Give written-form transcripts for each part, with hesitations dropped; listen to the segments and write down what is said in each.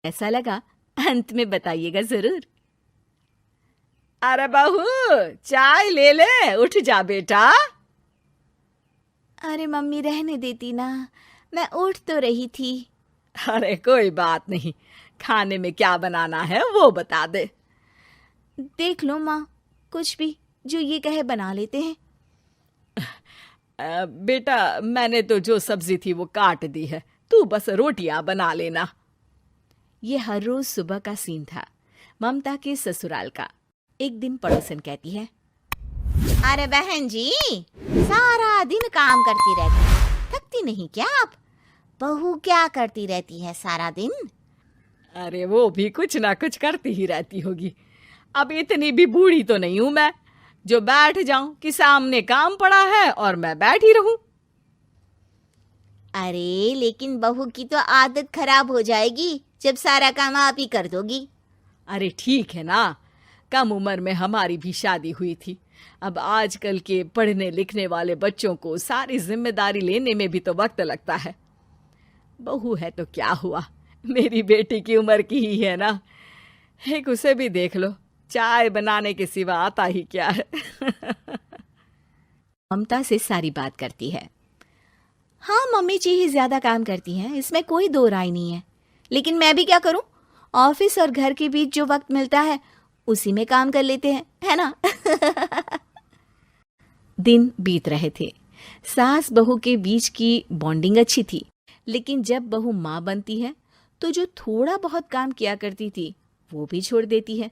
ऐसा लगा अंत में बताइएगा जरूर। अरे बहू, चाय ले ले, उठ जा बेटा। अरे मम्मी रहने देती ना, मैं उठ तो रही थी। अरे कोई बात नहीं, खाने में क्या बनाना है वो बता दे। देख लो माँ, कुछ भी जो ये कहे बना लेते हैं। बेटा, मैंने तो जो सब्जी थी वो काट दी है, तू बस रोटियां बना लेना। ये हर रोज सुबह का सीन था ममता के ससुराल का। एक दिन पड़ोसन कहती है, अरे बहन जी, सारा दिन काम करती रहती है, थकती नहीं क्या आप? बहू क्या करती रहती है सारा दिन? अरे वो भी कुछ ना कुछ करती ही रहती होगी। अब इतनी भी बूढ़ी तो नहीं हूं मैं जो बैठ जाऊं कि सामने काम पड़ा है और मैं बैठी रहूं। अरे लेकिन बहू की तो आदत खराब हो जाएगी जब सारा काम आप ही कर दोगी। अरे ठीक है ना, कम उम्र में हमारी भी शादी हुई थी। अब आजकल के पढ़ने लिखने वाले बच्चों को सारी जिम्मेदारी लेने में भी तो वक्त लगता है। बहू है तो क्या हुआ, मेरी बेटी की उम्र की ही है ना। एक उसे भी देख लो, चाय बनाने के सिवा आता ही क्या है। ममता से सारी बात करती है। हाँ मम्मी जी ही ज्यादा काम करती हैं, इसमें कोई दो राय नहीं है। लेकिन मैं भी क्या करूं, ऑफिस और घर के बीच जो वक्त मिलता है उसी में काम कर लेते हैं, है ना। दिन बीत रहे थे। सास बहू के बीच की बॉन्डिंग अच्छी थी, लेकिन जब बहू माँ बनती है तो जो थोड़ा बहुत काम किया करती थी वो भी छोड़ देती है।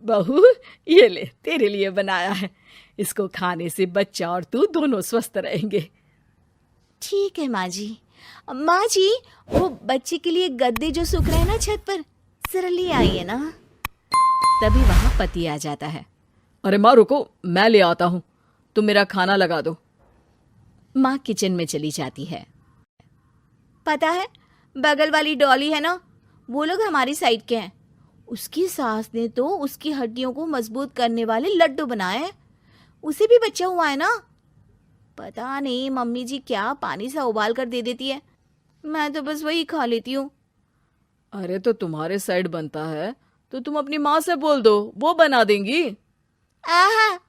बहू, ये ले, तेरे लिए बनाया है। इसको खाने से बच्चा और तू दोनों स्वस्थ रहेंगे। ठीक है माँ जी। माँ जी, वो बच्चे के लिए गद्दे जो सूख रहे हैं ना छत पर, जरा ले आइए ना। तभी वहां पति आ जाता है। अरे माँ रुको, मैं ले आता हूँ, तुम मेरा खाना लगा दो। माँ किचन में चली जाती है। पता है, बगल वाली डॉली है ना, वो लोग हमारी साइड के हैं। उसकी सास ने तो उसकी हड्डियों को मजबूत करने वाले लड्डू बनाए हैं। उसे भी बच्चा हुआ है ना। पता नहीं मम्मी जी क्या पानी सा उबाल कर दे देती है, मैं तो बस वही खा लेती हूँ। अरे तो तुम्हारे साइड बनता है तो तुम अपनी माँ से बोल दो, वो बना देंगी। आहा,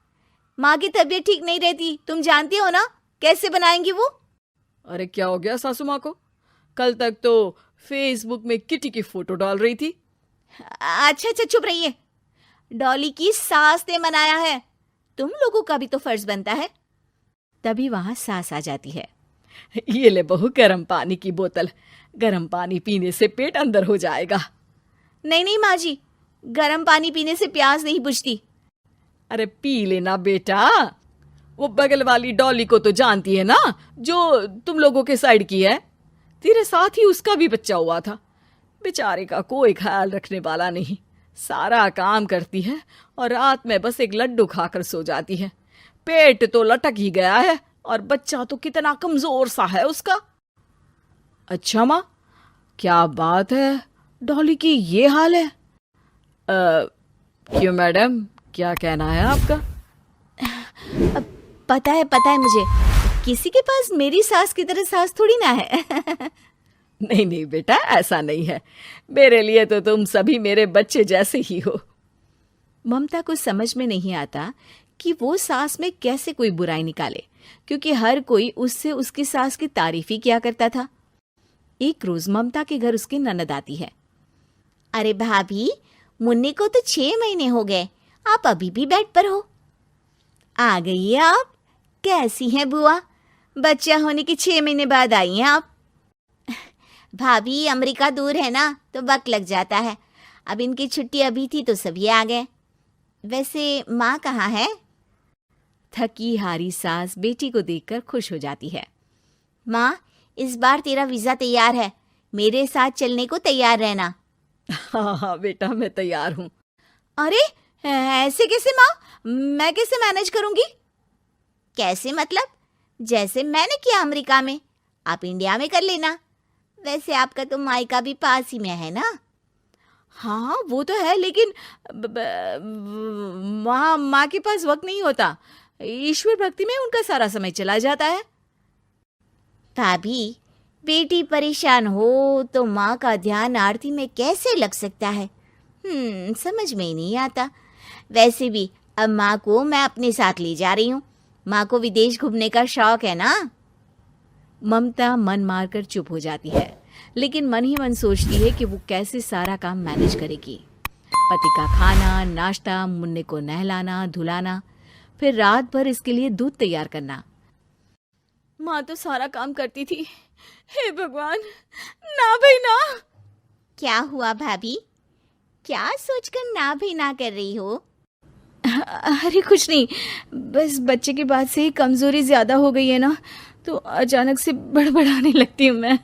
माँ की तबीयत ठीक नहीं रहती, तुम जानती हो ना, कैसे बनाएंगी वो? अरे क्या हो गया सासू माँ को? कल तक तो फेसबुक में किटी की फोटो डाल रही थी। अच्छा अच्छा चुप रहिए। डॉली की सास ने मनाया है, तुम लोगों का भी तो फर्ज बनता है। तभी वहां सास आ जाती है। ये ले बहू, गर्म पानी की बोतल, गर्म पानी पीने से पेट अंदर हो जाएगा। नहीं नहीं माँ जी, गर्म पानी पीने से प्यास नहीं बुझती। अरे पी लेना बेटा। वो बगल वाली डॉली को तो जानती है ना, जो तुम लोगों के साइड की है। तेरे साथ ही उसका भी बच्चा हुआ था। बेचारे का कोई ख्याल रखने वाला नहीं, सारा काम करती है और रात में बस एक लड्डू खाकर सो जाती है। पेट तो लटक ही गया है और बच्चा तो कितना कमजोर सा है उसका। अच्छा माँ, क्या बात है, डॉली की ये हाल है? क्यों मैडम, क्या कहना है आपका? अब पता है मुझे, किसी के पास मेरी सास की तरह सास थोड़ी ना है। नहीं नहीं बेटा, ऐसा नहीं है। मेरे लिए तो तुम सभी मेरे बच्चे जैसे ही हो। ममता को समझ में नहीं आता कि वो सास में कैसे कोई बुराई निकाले, क्योंकि हर कोई उससे उसकी सास की तारीफ ही किया करता था। एक रोज ममता के घर उसकी ननद आती है। अरे भाभी, मुन्नी को तो 6 महीने हो गए, आप अभी भी बेड पर हो। आ गई है आप? कैसी हैं बुआ, बच्चा होने के 6 महीने बाद आई हैं आप? भाभी, अमेरिका दूर है ना तो वक्त लग जाता है। अब इनकी छुट्टी अभी थी तो सभी आ गए। वैसे माँ कहाँ है? थकी हारी सास बेटी को देखकर खुश हो जाती है। माँ, इस बार तेरा वीजा तैयार है, मेरे साथ चलने को तैयार रहना। हाँ हाँ बेटा, मैं तैयार हूँ। अरे ऐसे कैसे माँ, मैं कैसे मैनेज करूंगी? कैसे मतलब? जैसे मैंने किया अमेरिका में, आप इंडिया में कर लेना। वैसे आपका तो मायका भी पास ही में है ना। हाँ वो तो है, लेकिन वहाँ माँ के पास वक्त नहीं होता, ईश्वर भक्ति में उनका सारा समय चला जाता है। भाभी, बेटी परेशान हो तो माँ का ध्यान आरती में कैसे लग सकता है? समझ में ही नहीं आता। वैसे भी अब माँ को मैं अपने साथ ले जा रही हूँ। माँ को विदेश घूमने का शौक है ना। ममता मन मारकर चुप हो जाती है, लेकिन मन ही मन सोचती है कि वो कैसे सारा काम मैनेज करेगी। पति का खाना, नाश्ता, मुन्ने को नहलाना धुलाना, फिर रात भर इसके लिए दूध तैयार करना। माँ तो सारा काम करती थी। हे भगवान, ना भाई ना। क्या हुआ भाभी? क्या सोचकर ना भी ना कर रही हो? अरे कुछ नहीं, बस बच्चे के बाद से ही कमज़ोरी ज़्यादा हो गई है ना, तो अचानक से बड़बड़ाने लगती हूँ मैं।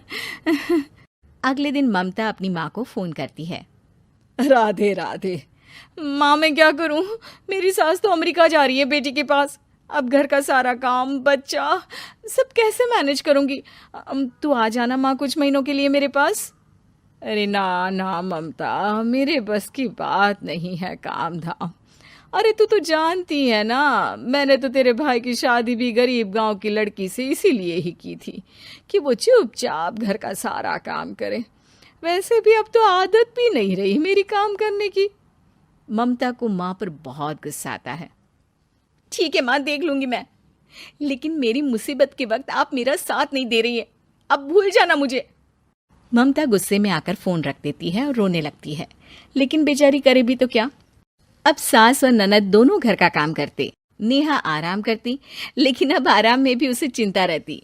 अगले दिन ममता अपनी माँ को फ़ोन करती है। राधे राधे। माँ मैं क्या करूँ, मेरी सास तो अमेरिका जा रही है बेटी के पास। अब घर का सारा काम, बच्चा, सब कैसे मैनेज करूँगी। तू आ जाना माँ कुछ महीनों के लिए मेरे पास। अरे ना ना ममता, मेरे बस की बात नहीं है काम धाम। अरे तू तो जानती है ना, मैंने तो तेरे भाई की शादी भी गरीब गांव की लड़की से इसीलिए ही की थी कि वो चुपचाप घर का सारा काम करे। वैसे भी अब तो आदत भी नहीं रही मेरी काम करने की। ममता को माँ पर बहुत गुस्सा आता है। ठीक है माँ, देख लूंगी मैं, लेकिन मेरी मुसीबत के वक्त आप मेरा साथ नहीं दे रही है। अब भूल जाना मुझे। ममता गुस्से में आकर फ़ोन रख देती है और रोने लगती है, लेकिन बेचारी करे भी तो क्या। अब सास और ननद दोनों घर का काम करते, नेहा आराम करती, लेकिन अब आराम में भी उसे चिंता रहती।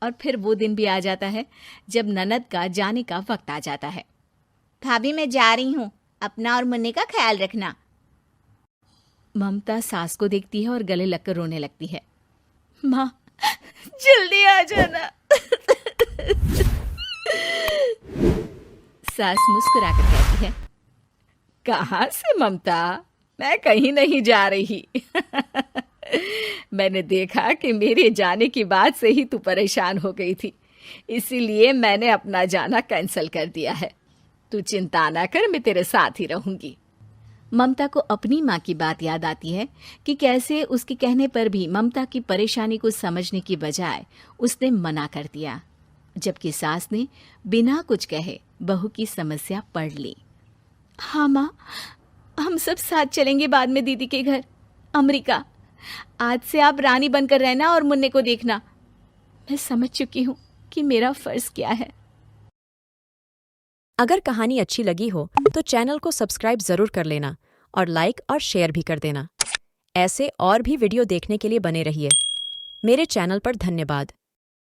और फिर वो दिन भी आ जाता है जब ननद का जाने का वक्त आ जाता है। भाभी मैं जा रही हूँ, अपना और मुन्ने का ख्याल रखना। ममता सास को देखती है और गले लगकर रोने लगती है। माँ जल्दी आ जाना। सास मुस्कुराकर कहती है, कहाँ से ममता, मैं कहीं नहीं जा रही। मैंने देखा कि मेरे जाने की बात से ही तू परेशान हो गई थी, इसीलिए मैंने अपना जाना कैंसिल कर दिया है। तू चिंता ना कर, मैं तेरे साथ ही रहूंगी। ममता को अपनी माँ की बात याद आती है कि कैसे उसके कहने पर भी ममता की परेशानी को समझने की बजाय उसने मना कर दिया, जबकि सास ने बिना कुछ कहे बहू की समस्या पढ़ ली। हाँ माँ, हम सब साथ चलेंगे बाद में दीदी के घर अमेरिका। आज से आप रानी बनकर रहना और मुन्ने को देखना। मैं समझ चुकी हूँ कि मेरा फर्ज क्या है। अगर कहानी अच्छी लगी हो तो चैनल को सब्सक्राइब जरूर कर लेना और लाइक और शेयर भी कर देना। ऐसे और भी वीडियो देखने के लिए बने रहिए। मेरे चैनल पर धन्यवाद।